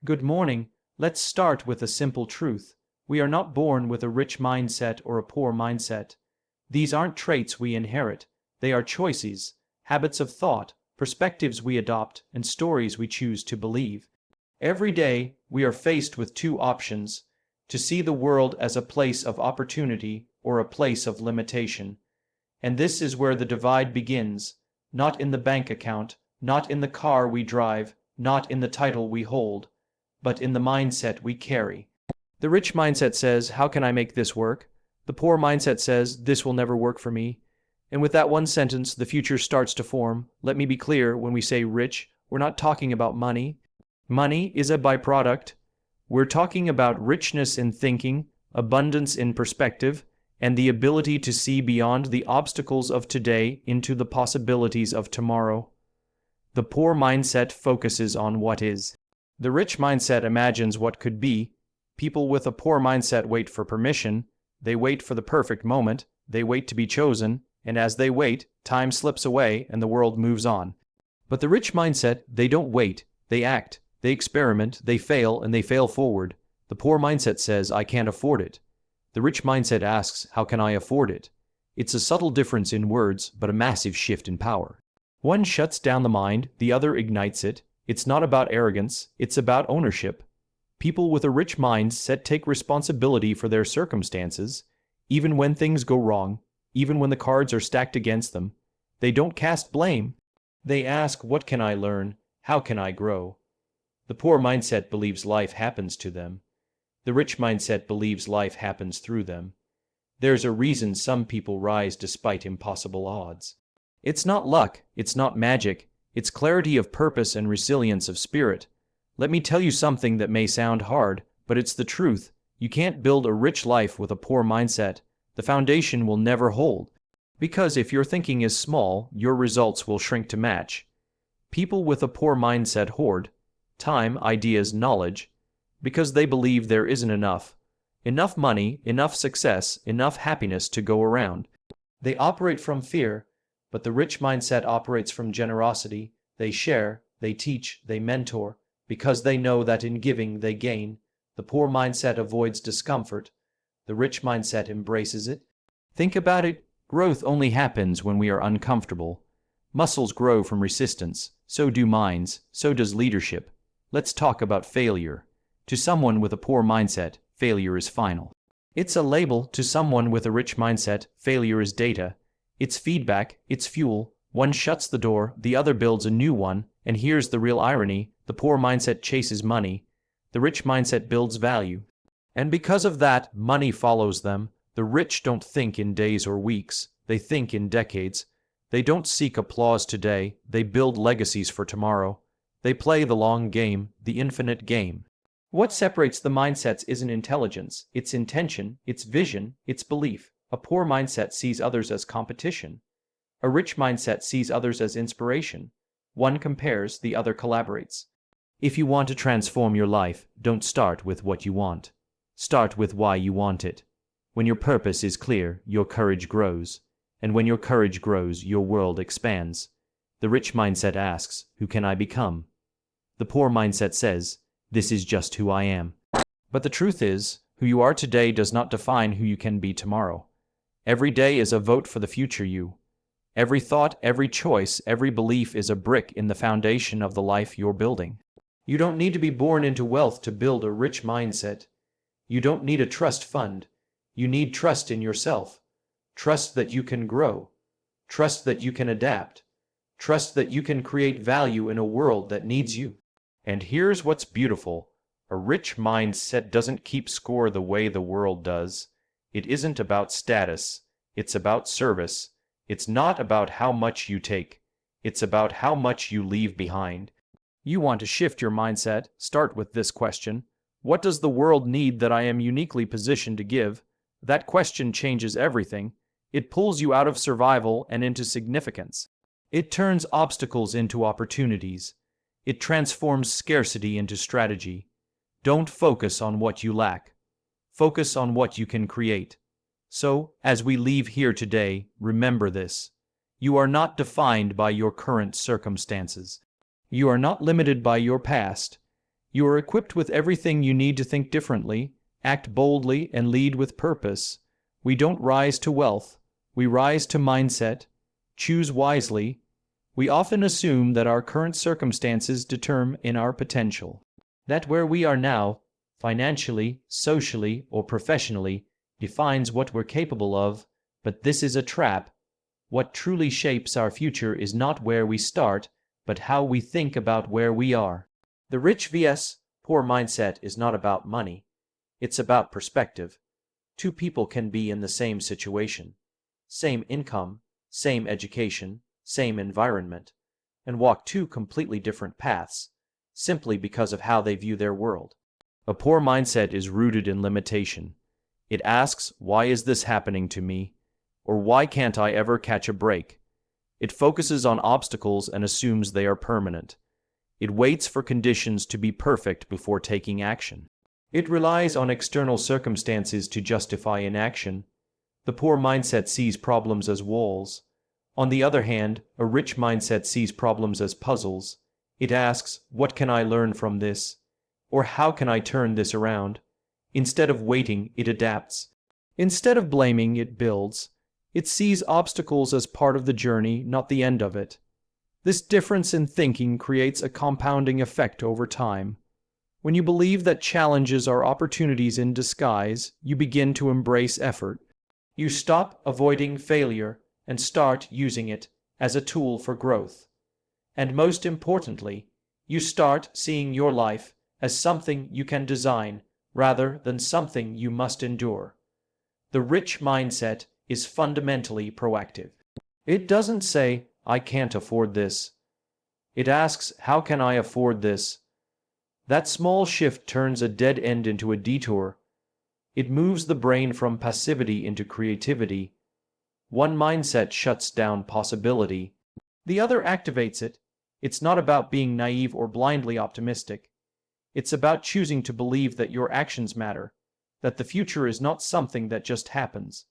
Good morning. Let's start with a simple truth. We are not born with a rich mindset or a poor mindset. These aren't traits we inherit. They are choices, habits of thought, perspectives we adopt, and stories we choose to believe. Every day, we are faced with two options: to see the world as a place of opportunity or a place of limitation. And this is where the divide begins, not in the bank account, not in the car we drive, not in the title we hold, but in the mindset we carry. The rich mindset says, how can I make this work? The poor mindset says, this will never work for me. And with that one sentence, the future starts to form. Let me be clear, when we say rich, we're not talking about money. Money is a byproduct. We're talking about richness in thinking, abundance in perspective, and the ability to see beyond the obstacles of today into the possibilities of tomorrow. The poor mindset focuses on what is. The rich mindset imagines what could be. People with a poor mindset wait for permission. They wait for the perfect moment. They wait to be chosen. And as they wait, time slips away and the world moves on. But the rich mindset, they don't wait. They act. They experiment. They fail, and they fail forward. The poor mindset says, I can't afford it. The rich mindset asks, how can I afford it? It's a subtle difference in words, but a massive shift in power. One shuts down the mind, the other ignites it. It's not about arrogance, it's about ownership. People with a rich mindset take responsibility for their circumstances, even when things go wrong, even when the cards are stacked against them. They don't cast blame. They ask, what can I learn? How can I grow? The poor mindset believes life happens to them. The rich mindset believes life happens through them. There's a reason some people rise despite impossible odds. It's not luck, it's not magic. It's clarity of purpose and resilience of spirit. Let me tell you something that may sound hard, but it's the truth. You can't build a rich life with a poor mindset. The foundation will never hold. Because if your thinking is small, your results will shrink to match. People with a poor mindset hoard time, ideas, knowledge, because they believe there isn't enough. Enough money, enough success, enough happiness to go around. They operate from fear. But the rich mindset operates from generosity. They share, they teach, they mentor, because they know that in giving they gain. The poor mindset avoids discomfort. The rich mindset embraces it. Think about it. Growth only happens when we are uncomfortable. Muscles grow from resistance. So do minds. So does leadership. Let's talk about failure. To someone with a poor mindset, failure is final. It's a label. To someone with a rich mindset, failure is data. It's feedback, it's fuel. One shuts the door, the other builds a new one, and here's the real irony: the poor mindset chases money, the rich mindset builds value. And because of that, money follows them. The rich don't think in days or weeks, they think in decades. They don't seek applause today, they build legacies for tomorrow. They play the long game, the infinite game. What separates the mindsets isn't intelligence, it's intention, it's vision, it's belief. A poor mindset sees others as competition. A rich mindset sees others as inspiration. One compares, the other collaborates. If you want to transform your life, don't start with what you want. Start with why you want it. When your purpose is clear, your courage grows. And when your courage grows, your world expands. The rich mindset asks, who can I become? The poor mindset says, this is just who I am. But the truth is, who you are today does not define who you can be tomorrow. Every day is a vote for the future you. Every thought, every choice, every belief is a brick in the foundation of the life you're building. You don't need to be born into wealth to build a rich mindset. You don't need a trust fund. You need trust in yourself. Trust that you can grow. Trust that you can adapt. Trust that you can create value in a world that needs you. And here's what's beautiful. A rich mindset doesn't keep score the way the world does. It isn't about status. It's about service. It's not about how much you take. It's about how much you leave behind. You want to shift your mindset? Start with this question. What does the world need that I am uniquely positioned to give? That question changes everything. It pulls you out of survival and into significance. It turns obstacles into opportunities. It transforms scarcity into strategy. Don't focus on what you lack. Focus on what you can create. So, as we leave here today, remember this. You are not defined by your current circumstances. You are not limited by your past. You are equipped with everything you need to think differently, act boldly, and lead with purpose. We don't rise to wealth. We rise to mindset. Choose wisely. We often assume that our current circumstances determine our potential. That where we are now, financially, socially, or professionally, defines what we're capable of, but this is a trap. What truly shapes our future is not where we start, but how we think about where we are. The rich vs. poor mindset is not about money. It's about perspective. Two people can be in the same situation, same income, same education, same environment, and walk two completely different paths, simply because of how they view their world. A poor mindset is rooted in limitation. It asks, why is this happening to me? Or why can't I ever catch a break? It focuses on obstacles and assumes they are permanent. It waits for conditions to be perfect before taking action. It relies on external circumstances to justify inaction. The poor mindset sees problems as walls. On the other hand, a rich mindset sees problems as puzzles. It asks, what can I learn from this? Or how can I turn this around? Instead of waiting, it adapts. Instead of blaming, it builds. It sees obstacles as part of the journey, not the end of it. This difference in thinking creates a compounding effect over time. When you believe that challenges are opportunities in disguise, you begin to embrace effort. You stop avoiding failure and start using it as a tool for growth. And most importantly, you start seeing your life as something you can design rather than something you must endure. The rich mindset is fundamentally proactive. It doesn't say, I can't afford this. It asks, how can I afford this? That small shift turns a dead end into a detour. It moves the brain from passivity into creativity. One mindset shuts down possibility. The other activates it. It's not about being naive or blindly optimistic. It's about choosing to believe that your actions matter, that the future is not something that just happens,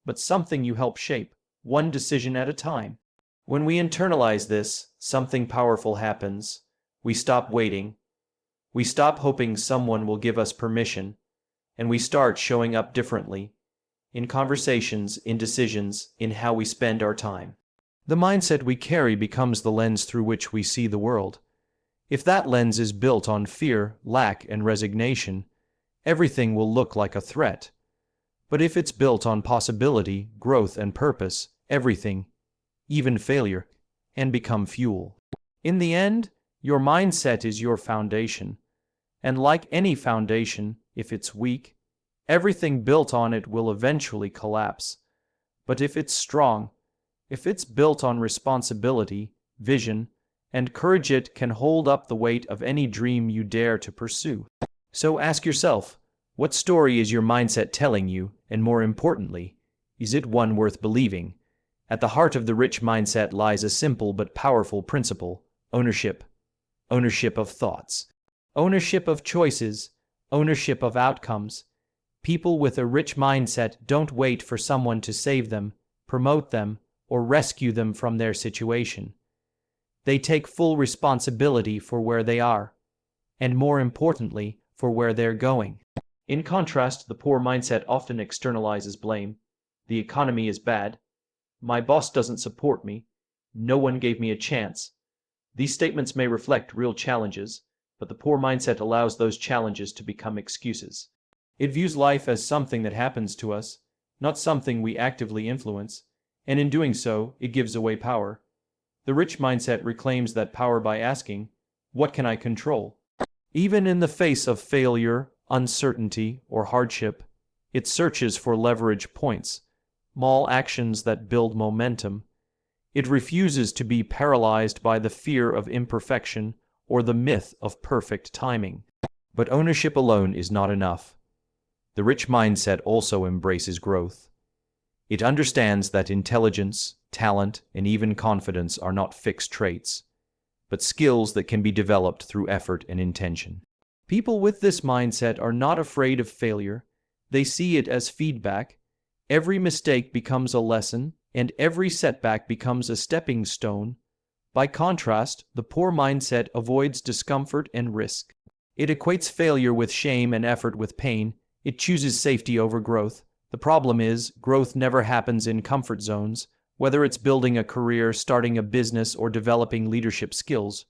but something you help shape, one decision at a time. When we internalize this, something powerful happens. We stop waiting. We stop hoping someone will give us permission, and we start showing up differently, in conversations, in decisions, in how we spend our time. The mindset we carry becomes the lens through which we see the world. If that lens is built on fear, lack, and resignation, everything will look like a threat. But if it's built on possibility, growth, and purpose, everything, even failure, can become fuel. In the end, your mindset is your foundation. And like any foundation, if it's weak, everything built on it will eventually collapse. But if it's strong, if it's built on responsibility, vision, and courage, it can hold up the weight of any dream you dare to pursue. So ask yourself, what story is your mindset telling you, and more importantly, is it one worth believing? At the heart of the rich mindset lies a simple but powerful principle: ownership. Ownership of thoughts. Ownership of choices. Ownership of outcomes. People with a rich mindset don't wait for someone to save them, promote them, or rescue them from their situation. They take full responsibility for where they are, and more importantly, for where they're going. In contrast, the poor mindset often externalizes blame. The economy is bad. My boss doesn't support me. No one gave me a chance. These statements may reflect real challenges, but the poor mindset allows those challenges to become excuses. It views life as something that happens to us, not something we actively influence, and in doing so, it gives away power. The rich mindset reclaims that power by asking, what can I control? Even in the face of failure, uncertainty, or hardship, it searches for leverage points, small actions that build momentum. It refuses to be paralyzed by the fear of imperfection or the myth of perfect timing. But ownership alone is not enough. The rich mindset also embraces growth. It understands that intelligence, talent, and even confidence are not fixed traits, but skills that can be developed through effort and intention. People with this mindset are not afraid of failure. They see it as feedback. Every mistake becomes a lesson, and every setback becomes a stepping stone. By contrast, the poor mindset avoids discomfort and risk. It equates failure with shame and effort with pain. It chooses safety over growth. The problem is, growth never happens in comfort zones. Whether it's building a career, starting a business, or developing leadership skills,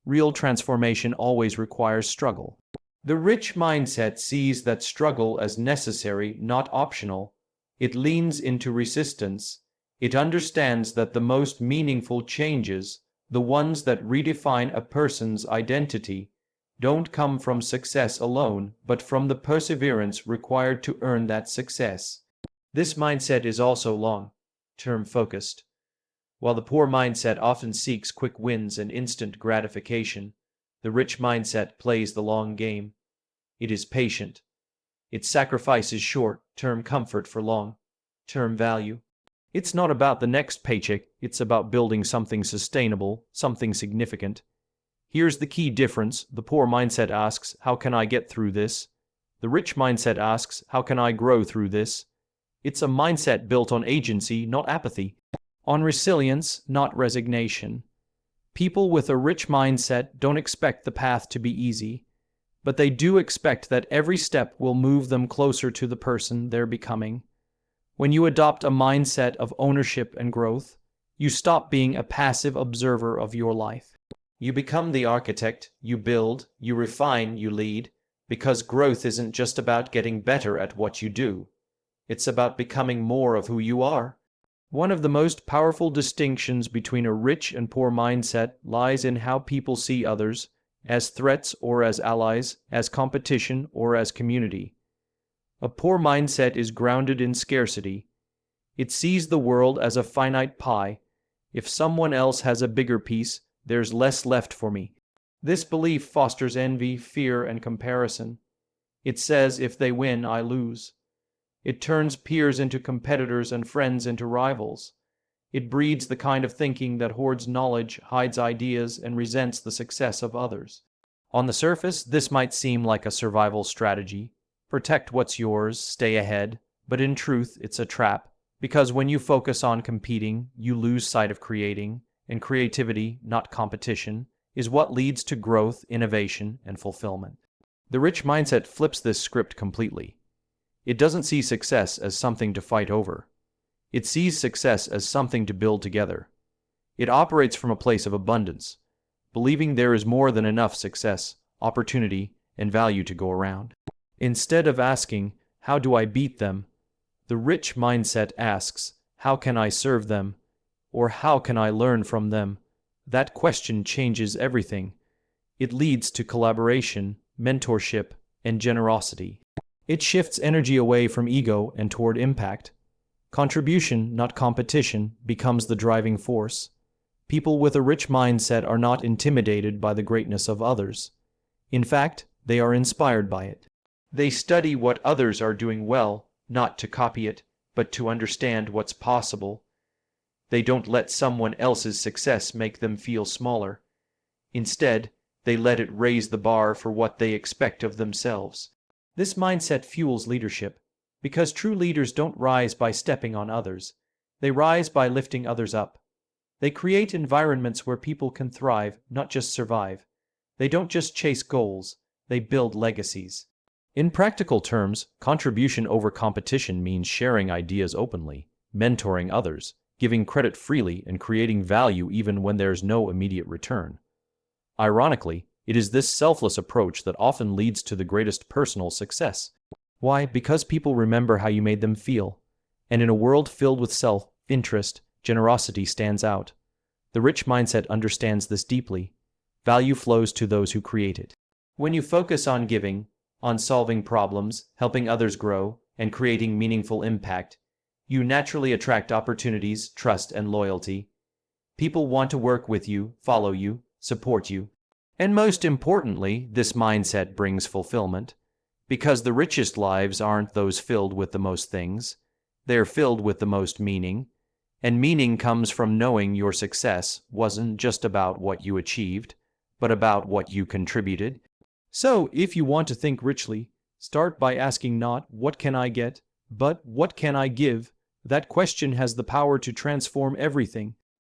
real transformation always requires struggle. The rich mindset sees that struggle as necessary, not optional. It leans into resistance. It understands that the most meaningful changes, the ones that redefine a person's identity, don't come from success alone, but from the perseverance required to earn that success. This mindset is also long-term focused. While the poor mindset often seeks quick wins and instant gratification, the rich mindset plays the long game. It is patient. It sacrifices short-term comfort for long-term value. It's not about the next paycheck, it's about building something sustainable, something significant. Here's the key difference. The poor mindset asks, how can I get through this? The rich mindset asks, how can I grow through this? It's a mindset built on agency, not apathy. On resilience, not resignation. People with a rich mindset don't expect the path to be easy, but they do expect that every step will move them closer to the person they're becoming. When you adopt a mindset of ownership and growth, you stop being a passive observer of your life. You become the architect. You build, you refine, you lead, because growth isn't just about getting better at what you do. It's about becoming more of who you are. One of the most powerful distinctions between a rich and poor mindset lies in how people see others, as threats or as allies, as competition or as community. A poor mindset is grounded in scarcity. It sees the world as a finite pie. If someone else has a bigger piece, there's less left for me. This belief fosters envy, fear, and comparison. It says, if they win, I lose. It turns peers into competitors and friends into rivals. It breeds the kind of thinking that hoards knowledge, hides ideas, and resents the success of others. On the surface, this might seem like a survival strategy. Protect what's yours, stay ahead. But in truth, it's a trap. Because when you focus on competing, you lose sight of creating. And creativity, not competition, is what leads to growth, innovation, and fulfillment. The rich mindset flips this script completely. It doesn't see success as something to fight over. It sees success as something to build together. It operates from a place of abundance, believing there is more than enough success, opportunity, and value to go around. Instead of asking, how do I beat them? The rich mindset asks, how can I serve them? Or how can I learn from them? That question changes everything. It leads to collaboration, mentorship, and generosity. It shifts energy away from ego and toward impact. Contribution, not competition, becomes the driving force. People with a rich mindset are not intimidated by the greatness of others. In fact, they are inspired by it. They study what others are doing well, not to copy it, but to understand what's possible. They don't let someone else's success make them feel smaller. Instead, they let it raise the bar for what they expect of themselves. This mindset fuels leadership, because true leaders don't rise by stepping on others. They rise by lifting others up. They create environments where people can thrive, not just survive. They don't just chase goals, they build legacies. In practical terms, contribution over competition means sharing ideas openly, mentoring others, giving credit freely, and creating value even when there's no immediate return. Ironically, it is this selfless approach that often leads to the greatest personal success. Why? Because people remember how you made them feel. And in a world filled with self-interest, generosity stands out. The rich mindset understands this deeply. Value flows to those who create it. When you focus on giving, on solving problems, helping others grow, and creating meaningful impact, you naturally attract opportunities, trust, and loyalty. People want to work with you, follow you, support you. And most importantly, this mindset brings fulfillment. Because the richest lives aren't those filled with the most things. They're filled with the most meaning. And meaning comes from knowing your success wasn't just about what you achieved, but about what you contributed. So, if you want to think richly, start by asking not, what can I get, but what can I give? That question has the power to transform everything.